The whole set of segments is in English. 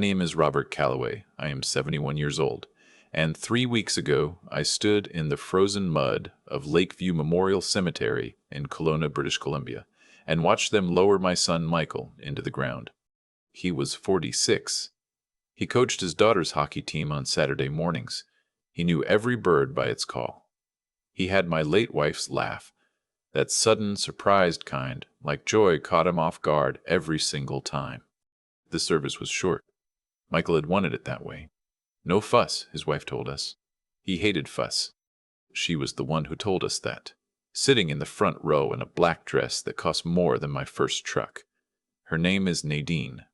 My name is Robert Calloway. I am 71 years old, and 3 weeks ago I stood in the frozen mud of Lakeview Memorial Cemetery in Kelowna, British Columbia, and watched them lower my son Michael into the ground. He was 46. He coached his daughter's hockey team on Saturday mornings. He knew every bird by its call. He had my late wife's laugh, that sudden, surprised kind, like joy caught him off guard every single time. The service was short. Michael had wanted it that way. No fuss, his wife told us. He hated fuss. She was the one who told us that, sitting in the front row in a black dress that cost more than my first truck. Her name is Nadine.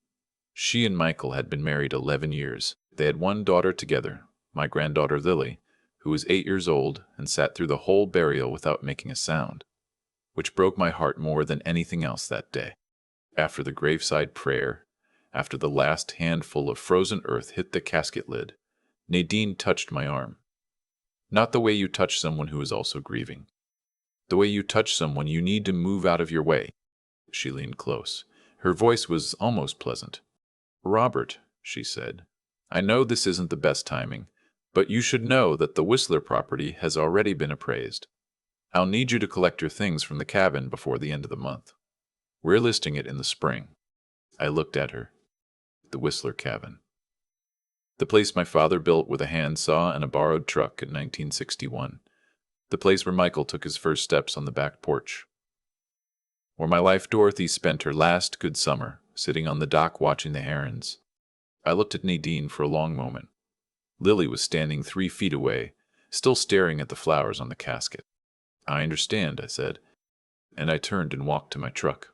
She and Michael had been married 11 years. They had one daughter together, my granddaughter Lily, who was 8 years old and sat through the whole burial without making a sound, which broke my heart more than anything else that day. After the graveside prayer, after the last handful of frozen earth hit the casket lid, Nadine touched my arm. Not the way you touch someone who is also grieving. The way you touch someone you need to move out of your way. She leaned close. Her voice was almost pleasant. "Robert," she said, "I know this isn't the best timing, but you should know that the Whistler property has already been appraised. I'll need you to collect your things from the cabin before the end of the month. We're listing it in the spring." I looked at her. The Whistler cabin. The place my father built with a handsaw and a borrowed truck in 1961. The place where Michael took his first steps on the back porch. Where my wife Dorothy spent her last good summer, sitting on the dock watching the herons. I looked at Nadine for a long moment. Lily was standing 3 feet away, still staring at the flowers on the casket. "I understand," I said, and I turned and walked to my truck.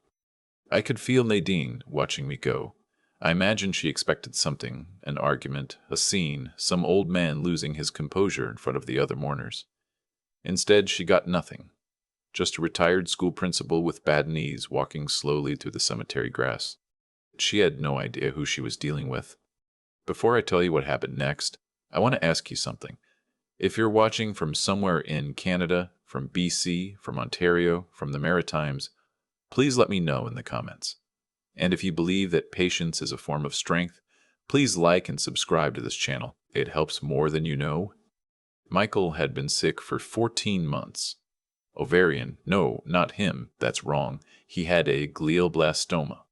I could feel Nadine watching me go. I imagined she expected something, an argument, a scene, some old man losing his composure in front of the other mourners. Instead, she got nothing. Just a retired school principal with bad knees walking slowly through the cemetery grass. She had no idea who she was dealing with. Before I tell you what happened next, I want to ask you something. If you're watching from somewhere in Canada, from BC, from Ontario, from the Maritimes, please let me know in the comments. And if you believe that patience is a form of strength, please like and subscribe to this channel. It helps more than you know. Michael had been sick for 14 months. Ovarian, no, not him, that's wrong. He had a glioblastoma.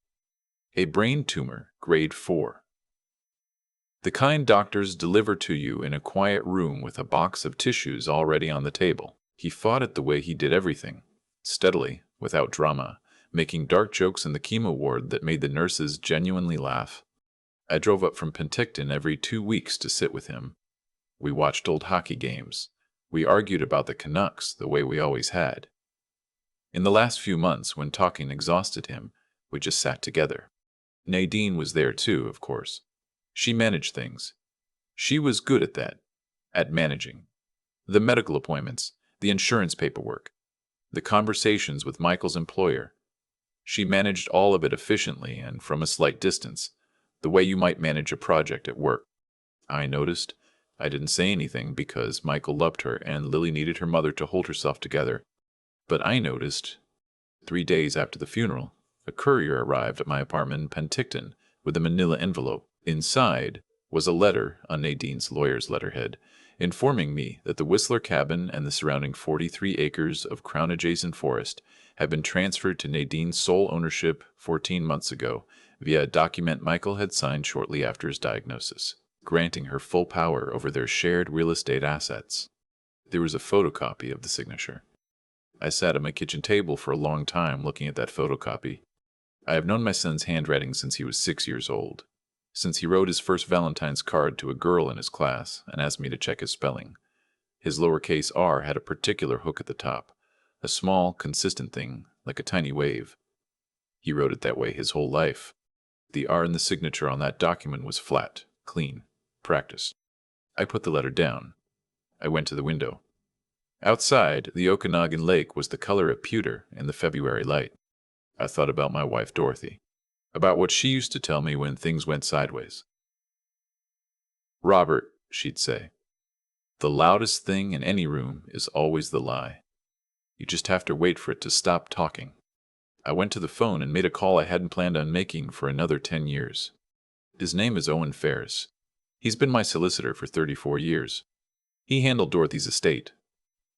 A brain tumor, grade 4. The kind doctors deliver to you in a quiet room with a box of tissues already on the table. He fought it the way he did everything, steadily, without drama, making dark jokes in the chemo ward that made the nurses genuinely laugh. I drove up from Penticton every 2 weeks to sit with him. We watched old hockey games. We argued about the Canucks the way we always had. In the last few months, when talking exhausted him, we just sat together. Nadine was there too, of course. She managed things. She was good at that, at managing. The medical appointments, the insurance paperwork, the conversations with Michael's employer. She managed all of it efficiently and from a slight distance, the way you might manage a project at work. I noticed. I didn't say anything because Michael loved her and Lily needed her mother to hold herself together. But I noticed. 3 days after the funeral, a courier arrived at my apartment in Penticton with a manila envelope. Inside was a letter on Nadine's lawyer's letterhead, informing me that the Whistler cabin and the surrounding 43 acres of Crown-adjacent forest had been transferred to Nadine's sole ownership 14 months ago via a document Michael had signed shortly after his diagnosis, granting her full power over their shared real estate assets. There was a photocopy of the signature. I sat at my kitchen table for a long time looking at that photocopy. I have known my son's handwriting since he was 6 years old, since he wrote his first Valentine's card to a girl in his class and asked me to check his spelling. His lowercase r had a particular hook at the top, a small, consistent thing, like a tiny wave. He wrote it that way his whole life. The r in the signature on that document was flat, clean, practiced. I put the letter down. I went to the window. Outside, the Okanagan Lake was the color of pewter in the February light. I thought about my wife Dorothy, about what she used to tell me when things went sideways. "Robert," she'd say, "the loudest thing in any room is always the lie. You just have to wait for it to stop talking." I went to the phone and made a call I hadn't planned on making for another 10 years. His name is Owen Ferris. He's been my solicitor for 34 years. He handled Dorothy's estate.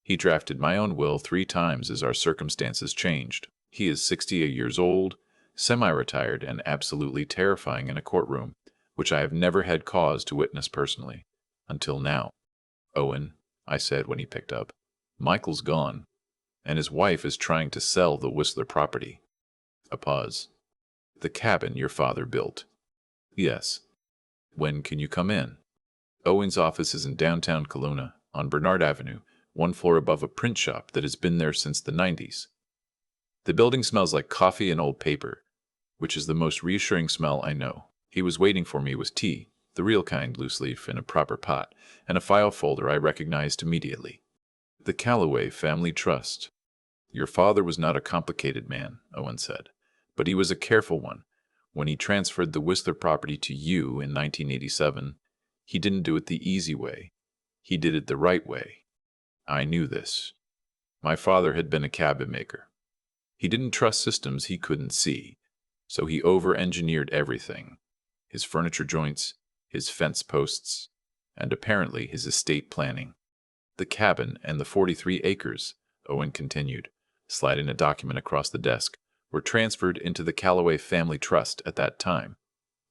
He drafted my own will 3 times as our circumstances changed. He is 68 years old, semi-retired, and absolutely terrifying in a courtroom, which I have never had cause to witness personally. Until now. Owen, I said when he picked up. Michael's gone, and his wife is trying to sell the Whistler property. A pause. The cabin your father built. Yes. When can you come in? Owen's office is in downtown Kelowna, on Bernard Avenue, 1 floor above a print shop that has been there since the 90s. The building smells like coffee and old paper, which is the most reassuring smell I know. He was waiting for me with tea, the real kind, loose leaf, in a proper pot, and a file folder I recognized immediately. The Calloway Family Trust. Your father was not a complicated man, Owen said, but he was a careful one. When he transferred the Whistler property to you in 1987, he didn't do it the easy way. He did it the right way. I knew this. My father had been a cabinet maker. He didn't trust systems he couldn't see, so he over-engineered everything. His furniture joints, his fence posts, and apparently his estate planning. The cabin and the 43 acres, Owen continued, sliding a document across the desk, were transferred into the Calloway Family Trust at that time.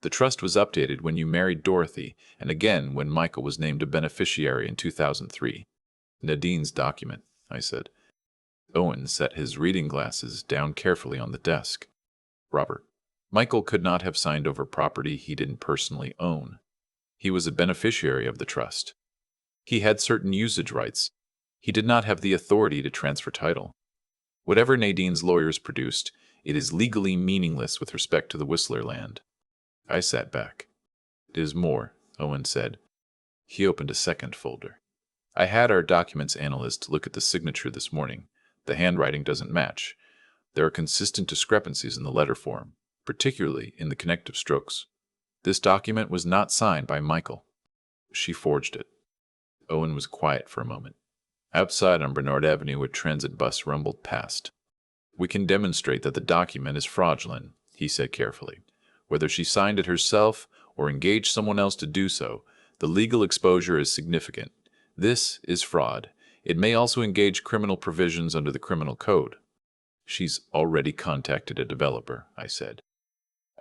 The trust was updated when you married Dorothy, and again when Michael was named a beneficiary in 2003. Nadine's document, I said. Owen set his reading glasses down carefully on the desk. Robert, Michael could not have signed over property he didn't personally own. He was a beneficiary of the trust. He had certain usage rights. He did not have the authority to transfer title. Whatever Nadine's lawyers produced, it is legally meaningless with respect to the Whistler land. I sat back. It is more, Owen said. He opened a second folder. I had our documents analyst look at the signature this morning. The handwriting doesn't match. There are consistent discrepancies in the letter form, particularly in the connective strokes. This document was not signed by Michael. She forged it. Owen was quiet for a moment. Outside on Bernard Avenue, a transit bus rumbled past. We can demonstrate that the document is fraudulent, he said carefully. Whether she signed it herself or engaged someone else to do so, the legal exposure is significant. This is fraud. It may also engage criminal provisions under the criminal code. She's already contacted a developer, I said.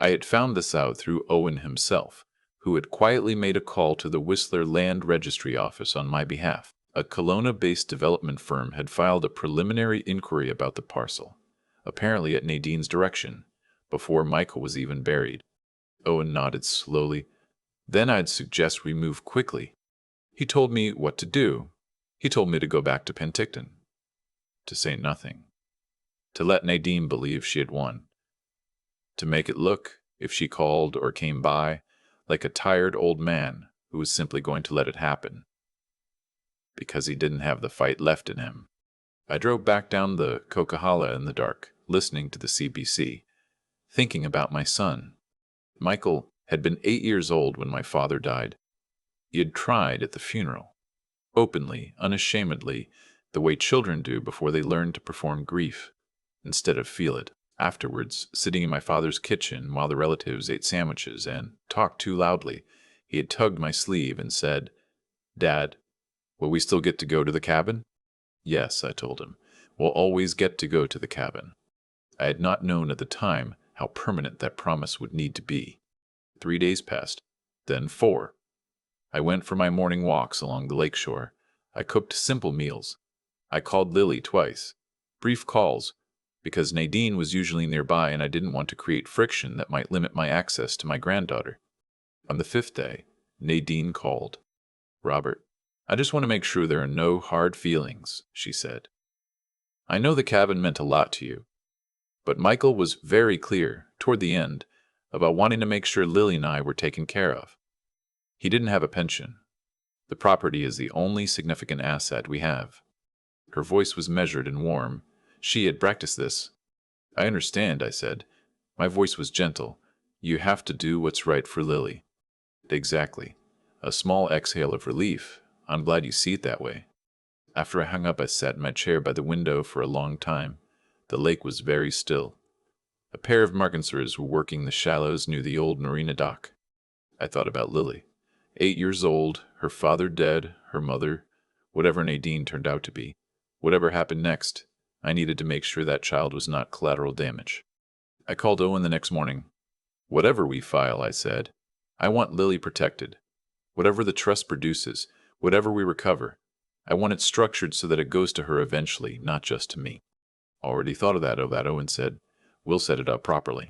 I had found this out through Owen himself, who had quietly made a call to the Whistler Land Registry Office on my behalf. A Kelowna-based development firm had filed a preliminary inquiry about the parcel, apparently at Nadine's direction, before Michael was even buried. Owen nodded slowly. Then I'd suggest we move quickly. He told me what to do. He told me to go back to Penticton. To say nothing. To let Nadine believe she had won. To make it look, if she called or came by, like a tired old man who was simply going to let it happen. Because he didn't have the fight left in him. I drove back down the Coquihalla in the dark, listening to the CBC, thinking about my son. Michael had been 8 years old when my father died. He had cried at the funeral, openly, unashamedly, the way children do before they learn to perform grief, instead of feel it. Afterwards, sitting in my father's kitchen while the relatives ate sandwiches and talked too loudly, he had tugged my sleeve and said, "Dad, will we still get to go to the cabin?" "Yes," I told him. "We'll always get to go to the cabin." I had not known at the time how permanent that promise would need to be. 3 days passed, then 4. I went for my morning walks along the lakeshore. I cooked simple meals. I called Lily twice. Brief calls, because Nadine was usually nearby and I didn't want to create friction that might limit my access to my granddaughter. On the 5th day, Nadine called. "Robert, I just want to make sure there are no hard feelings," she said. "I know the cabin meant a lot to you, but Michael was very clear, toward the end, about wanting to make sure Lily and I were taken care of. He didn't have a pension. The property is the only significant asset we have." Her voice was measured and warm. She had practiced this. "I understand," I said. My voice was gentle. "You have to do what's right for Lily." "Exactly." A small exhale of relief. "I'm glad you see it that way." After I hung up, I sat in my chair by the window for a long time. The lake was very still. A pair of margansers were working the shallows near the old marina dock. I thought about Lily. 8 years old, her father dead, her mother, whatever Nadine turned out to be. Whatever happened next, I needed to make sure that child was not collateral damage. I called Owen the next morning. Whatever we file, I said, I want Lily protected. Whatever the trust produces, whatever we recover, I want it structured so that it goes to her eventually, not just to me. Already thought of that, Owen said. We'll set it up properly.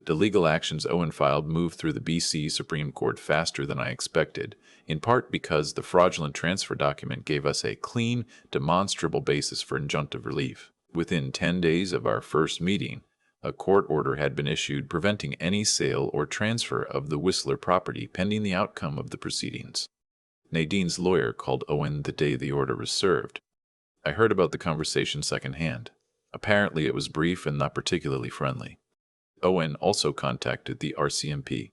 The legal actions Owen filed moved through the BC Supreme Court faster than I expected, in part because the fraudulent transfer document gave us a clean, demonstrable basis for injunctive relief. Within 10 days of our first meeting, a court order had been issued preventing any sale or transfer of the Whistler property pending the outcome of the proceedings. Nadine's lawyer called Owen the day the order was served. I heard about the conversation secondhand. Apparently it was brief and not particularly friendly. Owen also contacted the RCMP.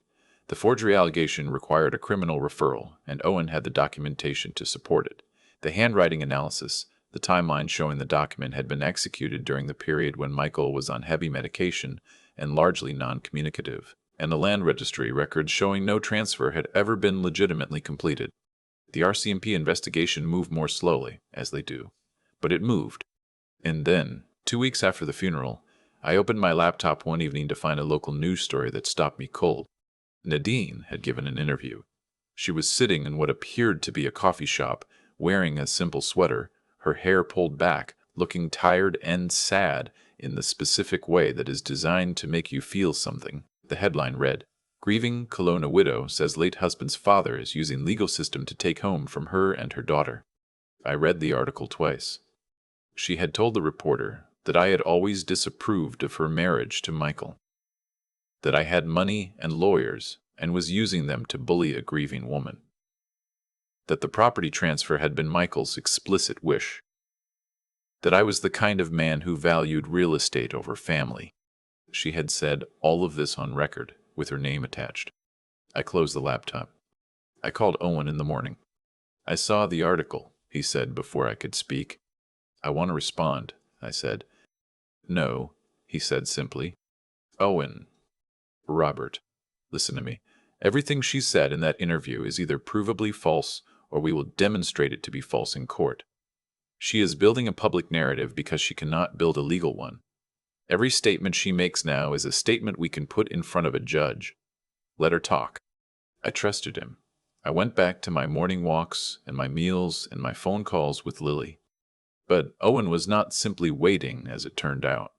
The forgery allegation required a criminal referral, and Owen had the documentation to support it. The handwriting analysis, the timeline showing the document had been executed during the period when Michael was on heavy medication and largely non-communicative, and the land registry records showing no transfer had ever been legitimately completed. The RCMP investigation moved more slowly, as they do, but it moved. And then, 2 weeks after the funeral, I opened my laptop one evening to find a local news story that stopped me cold. Nadine had given an interview. She was sitting in what appeared to be a coffee shop, wearing a simple sweater, her hair pulled back, looking tired and sad in the specific way that is designed to make you feel something. The headline read, "Grieving Kelowna widow says late husband's father is using legal system to take home from her and her daughter." I read the article twice. She had told the reporter that I had always disapproved of her marriage to Michael, that I had money and lawyers and was using them to bully a grieving woman, that the property transfer had been Michael's explicit wish, that I was the kind of man who valued real estate over family. She had said all of this on record, with her name attached. I closed the laptop. I called Owen in the morning. "I saw the article," he said before I could speak. "I want to respond," I said. "No," he said simply. "Owen, Robert, listen to me. Everything she said in that interview is either provably false or we will demonstrate it to be false in court. She is building a public narrative because she cannot build a legal one. Every statement she makes now is a statement we can put in front of a judge. Let her talk." I trusted him. I went back to my morning walks and my meals and my phone calls with Lily. But Owen was not simply waiting, as it turned out.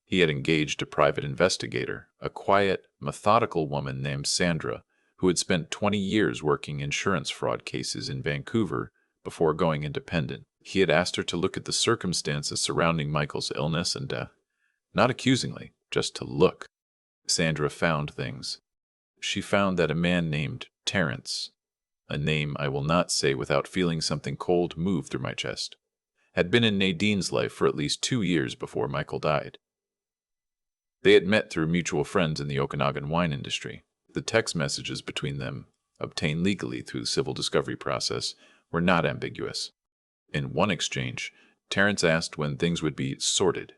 He had engaged a private investigator, a quiet, methodical woman named Sandra, who had spent 20 years working insurance fraud cases in Vancouver before going independent. He had asked her to look at the circumstances surrounding Michael's illness and death. Not accusingly, just to look. Sandra found things. She found that a man named Terrence, a name I will not say without feeling something cold move through my chest, had been in Nadine's life for at least 2 years before Michael died. They had met through mutual friends in the Okanagan wine industry. The text messages between them, obtained legally through the civil discovery process, were not ambiguous. In one exchange, Terrence asked when things would be sorted.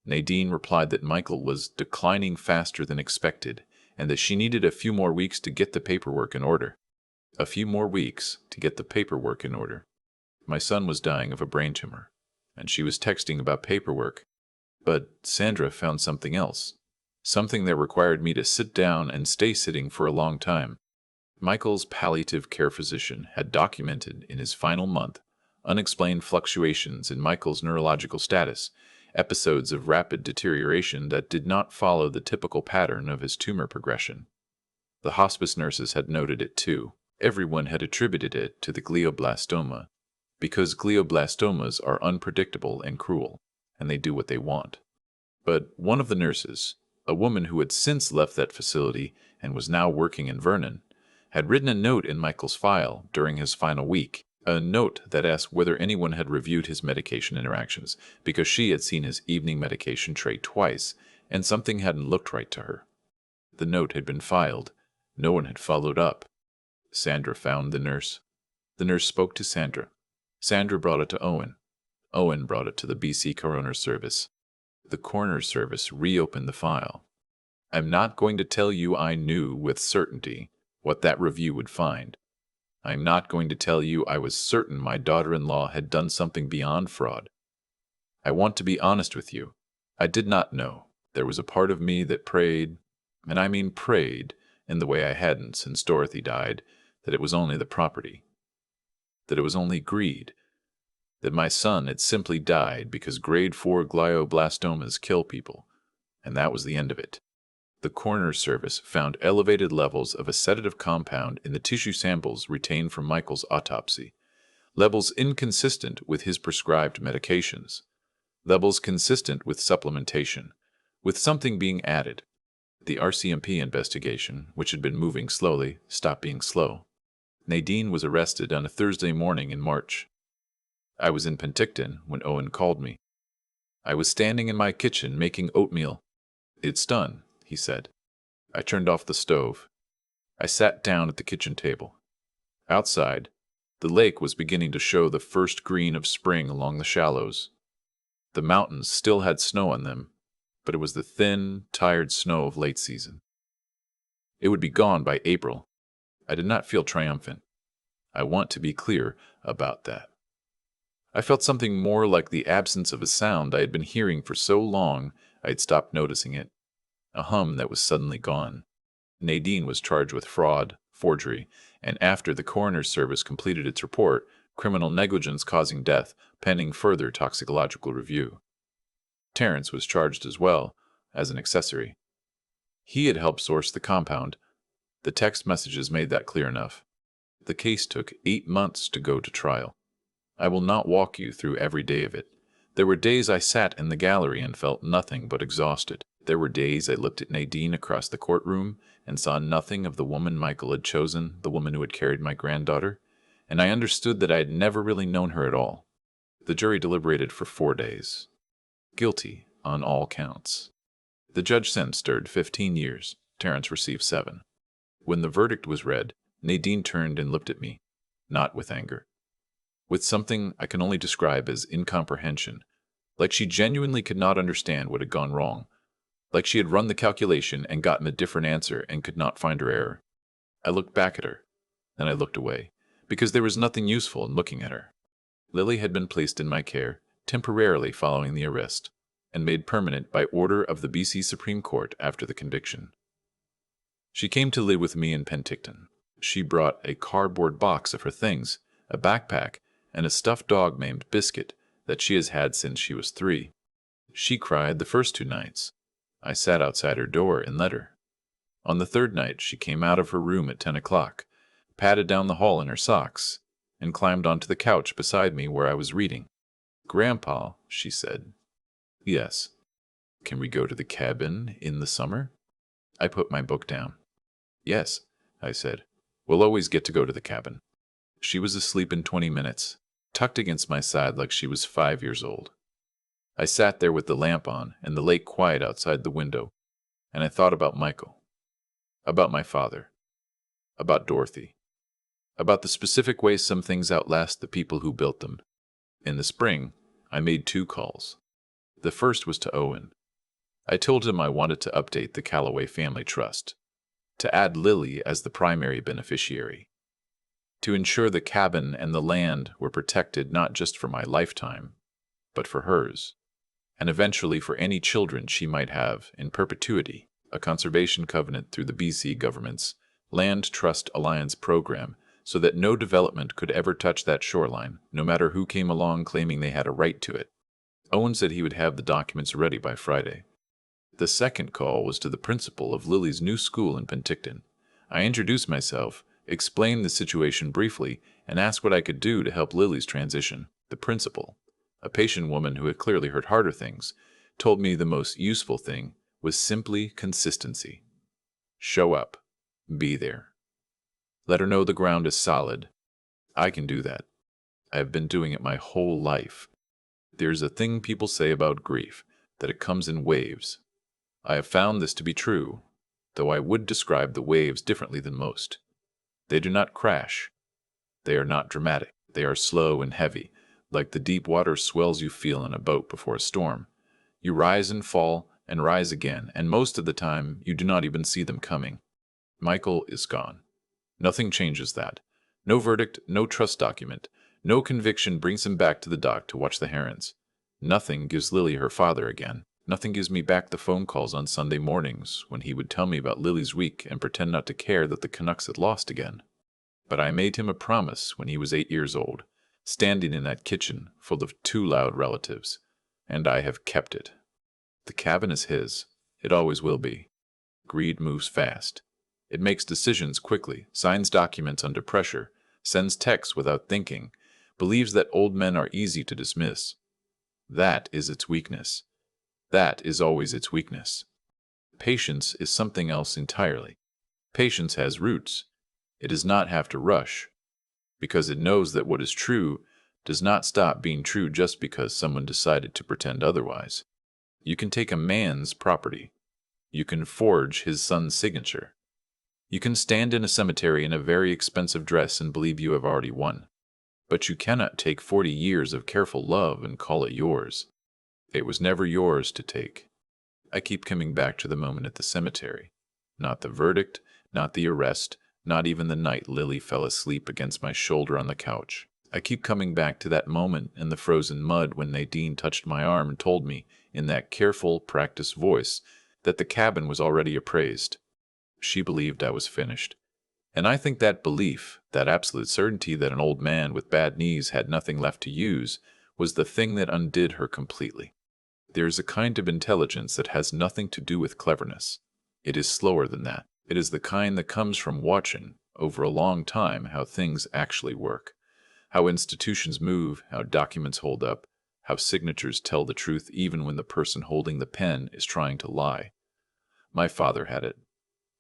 Nadine replied that Michael was declining faster than expected and that she needed a few more weeks to get the paperwork in order. A few more weeks to get the paperwork in order. My son was dying of a brain tumor, and she was texting about paperwork. But Sandra found something else, something that required me to sit down and stay sitting for a long time. Michael's palliative care physician had documented in his final month unexplained fluctuations in Michael's neurological status, episodes of rapid deterioration that did not follow the typical pattern of his tumor progression. The hospice nurses had noted it too. Everyone had attributed it to the glioblastoma, because glioblastomas are unpredictable and cruel, and they do what they want. But one of the nurses, a woman who had since left that facility and was now working in Vernon, had written a note in Michael's file during his final week, a note that asked whether anyone had reviewed his medication interactions, because she had seen his evening medication tray twice, and something hadn't looked right to her. The note had been filed. No one had followed up. Sandra found the nurse. The nurse spoke to Sandra. Sandra brought it to Owen. Owen brought it to the BC Coroner Service. The Coroner Service reopened the file. I'm not going to tell you I knew with certainty, what that review would find. I am not going to tell you I was certain my daughter-in-law had done something beyond fraud. I want to be honest with you. I did not know. There was a part of me that prayed, and I mean prayed, in the way I hadn't since Dorothy died, that it was only the property. That it was only greed. That my son had simply died because grade 4 glioblastomas kill people, and that was the end of it. The coroner's service found elevated levels of a sedative compound in the tissue samples retained from Michael's autopsy, levels inconsistent with his prescribed medications, levels consistent with supplementation, with something being added. The RCMP investigation, which had been moving slowly, stopped being slow. Nadine was arrested on a Thursday morning in March. I was in Penticton when Owen called me. I was standing in my kitchen making oatmeal. "It's done," he said. I turned off the stove. I sat down at the kitchen table. Outside, the lake was beginning to show the first green of spring along the shallows. The mountains still had snow on them, but it was the thin, tired snow of late season. It would be gone by April. I did not feel triumphant. I want to be clear about that. I felt something more like the absence of a sound I had been hearing for so long I had stopped noticing it. A hum that was suddenly gone. Nadine was charged with fraud, forgery, and after the coroner's service completed its report, criminal negligence causing death, pending further toxicological review. Terrence was charged as well, as an accessory. He had helped source the compound. The text messages made that clear enough. The case took 8 months to go to trial. I will not walk you through every day of it. There were days I sat in the gallery and felt nothing but exhausted. There were days I looked at Nadine across the courtroom and saw nothing of the woman Michael had chosen, the woman who had carried my granddaughter, and I understood that I had never really known her at all. The jury deliberated for 4 days. Guilty on all counts. The judge sentenced her to 15 years. Terrence received 7. When the verdict was read, Nadine turned and looked at me, not with anger, with something I can only describe as incomprehension, like she genuinely could not understand what had gone wrong, like she had run the calculation and gotten a different answer and could not find her error. I looked back at her, then I looked away, because there was nothing useful in looking at her. Lily had been placed in my care, temporarily following the arrest, and made permanent by order of the BC Supreme Court after the conviction. She came to live with me in Penticton. She brought a cardboard box of her things, a backpack, and a stuffed dog named Biscuit that she has had since she was 3. She cried the first 2 nights. I sat outside her door and let her. On the 3rd night, she came out of her room at 10 o'clock, padded down the hall in her socks, and climbed onto the couch beside me where I was reading. "Grandpa," she said. "Yes." "Can we go to the cabin in the summer?" I put my book down. "Yes," I said. "We'll always get to go to the cabin." She was asleep in 20 minutes, tucked against my side like she was 5 years old. I sat there with the lamp on and the lake quiet outside the window, and I thought about Michael, about my father, about Dorothy, about the specific way some things outlast the people who built them. In the spring, I made 2 calls. The first was to Owen. I told him I wanted to update the Calloway Family Trust, to add Lily as the primary beneficiary, to ensure the cabin and the land were protected not just for my lifetime, but for hers, and eventually for any children she might have in perpetuity, a conservation covenant through the BC government's Land Trust Alliance program, so that no development could ever touch that shoreline, no matter who came along claiming they had a right to it. Owen said he would have the documents ready by Friday. The second call was to the principal of Lily's new school in Penticton. I introduced myself, explained the situation briefly, and asked what I could do to help Lily's transition. The principal, a patient woman who had clearly heard harder things, told me the most useful thing was simply consistency. Show up. Be there. Let her know the ground is solid. I can do that. I have been doing it my whole life. There's a thing people say about grief, that it comes in waves. I have found this to be true, though I would describe the waves differently than most. They do not crash. They are not dramatic. They are slow and heavy, like the deep water swells you feel in a boat before a storm. You rise and fall and rise again, and most of the time you do not even see them coming. Michael is gone. Nothing changes that. No verdict, no trust document, no conviction brings him back to the dock to watch the herons. Nothing gives Lily her father again. Nothing gives me back the phone calls on Sunday mornings when he would tell me about Lily's week and pretend not to care that the Canucks had lost again. But I made him a promise when he was 8 years old, standing in that kitchen full of two loud relatives, and I have kept it. The cabin is his. It always will be. Greed moves fast. It makes decisions quickly, signs documents under pressure, sends texts without thinking, believes that old men are easy to dismiss. That is its weakness. That is always its weakness. Patience is something else entirely. Patience has roots. It does not have to rush, because it knows that what is true does not stop being true just because someone decided to pretend otherwise. You can take a man's property. You can forge his son's signature. You can stand in a cemetery in a very expensive dress and believe you have already won. But you cannot take 40 years of careful love and call it yours. It was never yours to take. I keep coming back to the moment at the cemetery. Not the verdict, not the arrest, not even the night Lily fell asleep against my shoulder on the couch. I keep coming back to that moment in the frozen mud when Nadine touched my arm and told me, in that careful, practiced voice, that the cabin was already appraised. She believed I was finished. And I think that belief, that absolute certainty that an old man with bad knees had nothing left to use, was the thing that undid her completely. There is a kind of intelligence that has nothing to do with cleverness. It is slower than that. It is the kind that comes from watching, over a long time, how things actually work, how institutions move, how documents hold up, how signatures tell the truth even when the person holding the pen is trying to lie. My father had it.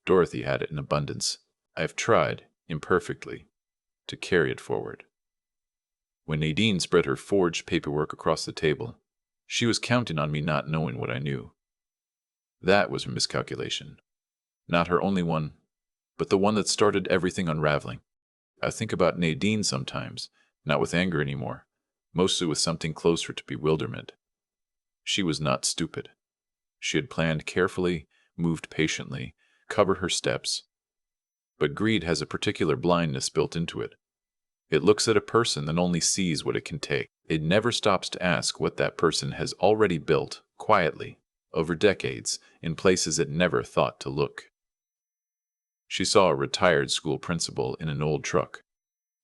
Dorothy had it in abundance. I have tried, imperfectly, to carry it forward. When Nadine spread her forged paperwork across the table, she was counting on me not knowing what I knew. That was her miscalculation. Not her only one, but the one that started everything unraveling. I think about Nadine sometimes, not with anger anymore, mostly with something closer to bewilderment. She was not stupid. She had planned carefully, moved patiently, covered her steps. But greed has a particular blindness built into it. It looks at a person and only sees what it can take. It never stops to ask what that person has already built, quietly, over decades, in places it never thought to look. She saw a retired school principal in an old truck.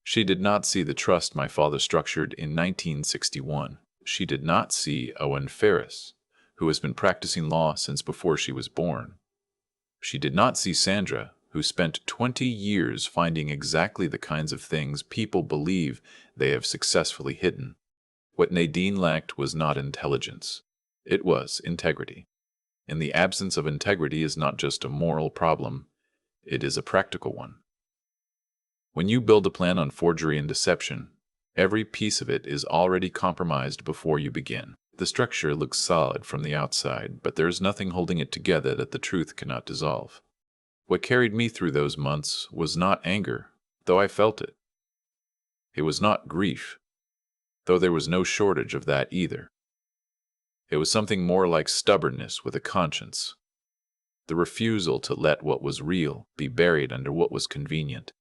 She did not see the trust my father structured in 1961. She did not see Owen Ferris, who has been practicing law since before she was born. She did not see Sandra, who spent 20 years finding exactly the kinds of things people believe they have successfully hidden. What Nadine lacked was not intelligence. It was integrity. And the absence of integrity is not just a moral problem, it is a practical one. When you build a plan on forgery and deception, every piece of it is already compromised before you begin. The structure looks solid from the outside, but there is nothing holding it together that the truth cannot dissolve. What carried me through those months was not anger, though I felt it. It was not grief, though there was no shortage of that either. It was something more like stubbornness with a conscience. The refusal to let what was real be buried under what was convenient.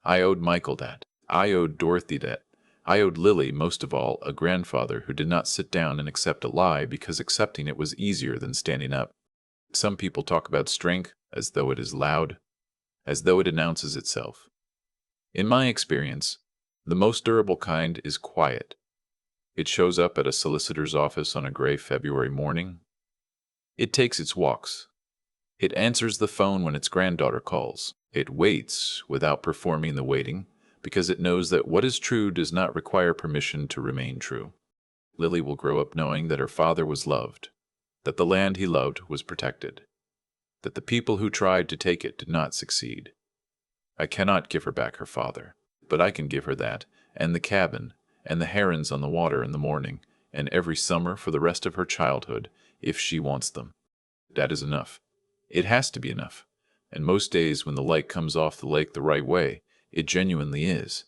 I owed Michael that. I owed Dorothy that. I owed Lily, most of all, a grandfather who did not sit down and accept a lie because accepting it was easier than standing up. Some people talk about strength as though it is loud, as though it announces itself. In my experience, the most durable kind is quiet. It shows up at a solicitor's office on a gray February morning. It takes its walks. It answers the phone when its granddaughter calls. It waits without performing the waiting, because it knows that what is true does not require permission to remain true. Lily will grow up knowing that her father was loved, that the land he loved was protected, that the people who tried to take it did not succeed. I cannot give her back her father, but I can give her that, and the cabin, and the herons on the water in the morning, and every summer for the rest of her childhood, if she wants them. That is enough. It has to be enough. And most days when the light comes off the lake the right way, it genuinely is.